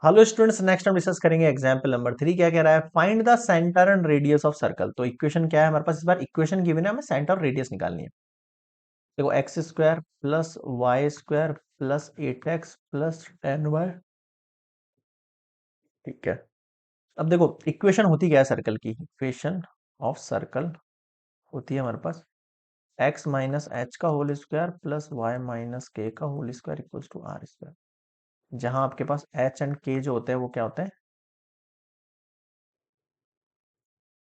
Hello students, next हम discuss करेंगे example number 3। क्या कह रहा है? Find the centre and radius of circle. तो इक्वेशन क्या है हमारे पास? इस बार इक्वेशन गिवन है, हमें सेंटर और रेडियस निकालनी है। देखो X square plus Y square plus 8x plus 10y। ठीक है। अब देखो इक्वेशन होती क्या है सर्कल की? इक्वेशन ऑफ सर्कल होती है हमारे पास x माइनस एच का whole square plus Y minus K का whole square equals to R square. जहां आपके पास h एंड k जो होते हैं वो क्या होते हैं?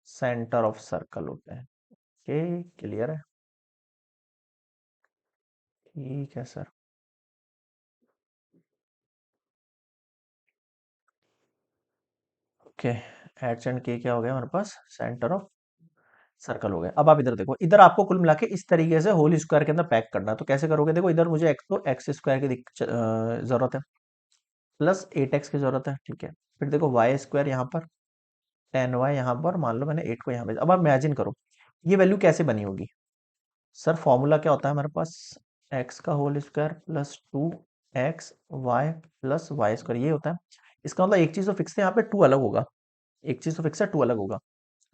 सेंटर ऑफ सर्कल होते हैं। ओके, क्लियर है? ठीक है सर। ओके, एच एंड के क्या हो गया हमारे पास? सेंटर ऑफ सर्कल हो गया। अब आप इधर देखो, इधर आपको कुल मिला के इस तरीके से होल स्क्वायर के अंदर पैक करना है। तो कैसे करोगे? देखो इधर मुझे एक्स को एक्स स्क्वायर की जरूरत है, प्लस 8x की जरूरत है। ठीक है। फिर देखो वाई स्क्वायर यहाँ पर, 10y यहाँ पर, मान लो मैंने 8 को यहाँ भेजा। अब आप इमेजिन करो ये वैल्यू कैसे बनी होगी। सर फॉर्मूला क्या होता है हमारे पास? एक्स का whole square plus 2x Y plus Y square, ये होता है। इसका मतलब एक चीज तो फिक्स है, यहाँ पे 2 अलग होगा। एक चीज तो फिक्स है, 2 अलग होगा।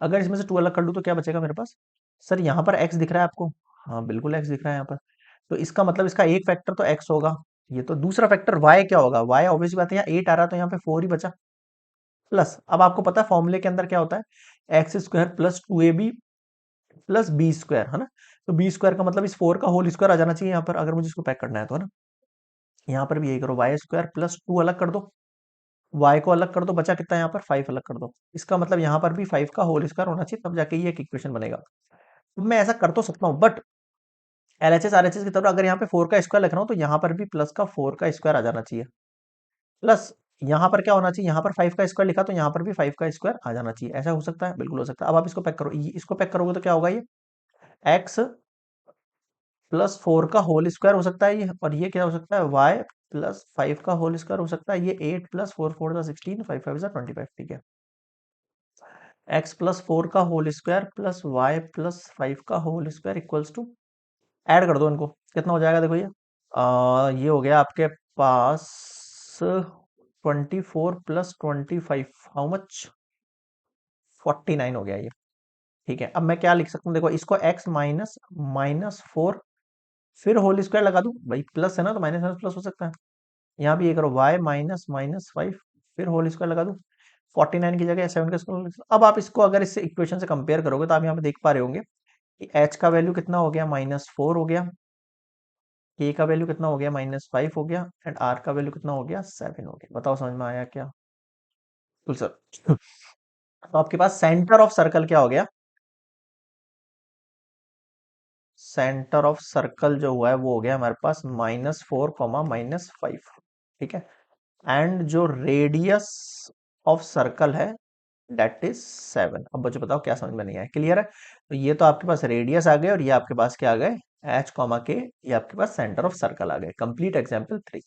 अगर इसमें से 2 अलग कर लूँ तो क्या बचेगा मेरे पास? सर यहाँ पर x दिख रहा है आपको? हाँ बिल्कुल x दिख रहा है यहाँ पर। तो इसका मतलब इसका एक फैक्टर तो x होगा। ये तो दूसरा फैक्टर y क्या होगा? y ऑब्वियस बात है, यहाँ 8 आ रहा है तो यहाँ पे 4 ही बचा। प्लस अब आपको पता है फॉर्मूले के अंदर क्या होता है? X square plus 2ab plus B square, है ना? तो बी स्क्वायर का मतलब इस 4 का होल स्क्वायर आ जाना चाहिए यहाँ पर, अगर मुझे इसको पैक करना है तो, है ना? यहाँ पर भी यही करो, वाई स्क्वायर प्लस 2 अलग कर दो, y को अलग कर दो, बचा कितना यहाँ पर? 5 अलग कर दो। इसका मतलब यहाँ पर भी 5 का होल स्क्वायर होना चाहिए, तब जाके ये एक इक्वेशन बनेगा। तो मैं ऐसा कर तो सकता हूँ, बट एलएचएस आरएचएस की तरह अगर यहाँ पे 4 का स्क्वायर लिख रहा हूँ तो यहाँ पर भी प्लस का 4 का स्क्वायर आ जाना चाहिए। प्लस यहाँ पर क्या होना चाहिए? यहाँ पर 5 का स्क्वायर लिखा तो यहाँ पर भी 5 का स्क्वायर आ जाना चाहिए। ऐसा हो सकता है? बिल्कुल हो सकता है। अब आप इसको पैक करो, इसको पैक करोगे तो क्या होगा? ये एक्स प्लस 4 का होल स्क्वायर हो सकता है ये, और ये क्या हो सकता है? वाई प्लस 5 का होल स्क्वायर हो सकता है ये। 8 प्लस 4 4 16, 5 5 25। ठीक है। एक्स प्लस 4 का whole square plus Y plus 5 का whole square equals to, add कर दो इनको, कितना हो जाएगा? देखो ये हो गया आपके पास 24 प्लस 25, हाउ मच? 49 हो गया ये। ठीक है। अब मैं क्या लिख सकता हूँ? देखो इसको x माइनस माइनस 4, फिर होल स्क्वायर लगा दूं, भाई प्लस है ना तो माइनस माइनस प्लस हो सकता है। यहाँ भी ये करो, y माइनस माइनस 5, फिर होल स्क्वायर लगा दूं। 49 की जगह 7 का स्क्वायर। अब आप इसको अगर इससे इक्वेशन से कंपेयर करोगे तो आप यहाँ पे देख पा रहे होंगे कि h का वैल्यू कितना हो गया? -4 हो गया। k का वैल्यू कितना हो गया? -5 हो गया। एंड r का वैल्यू कितना हो गया? 7 हो गया। बताओ समझ में आया क्या? तो सर तो आपके पास सेंटर ऑफ सर्कल क्या हो गया? सेंटर ऑफ सर्कल जो हुआ है वो हो गया हमारे पास -4 -5। ठीक है। एंड जो रेडियस ऑफ सर्कल है दैट इज 7। अब बच्चों बताओ क्या समझ में नहीं आया? क्लियर है? तो ये तो आपके पास रेडियस आ गए और ये आपके पास क्या आ गए? h, के, ये आपके पास सेंटर ऑफ सर्कल आ गए। Complete example 3।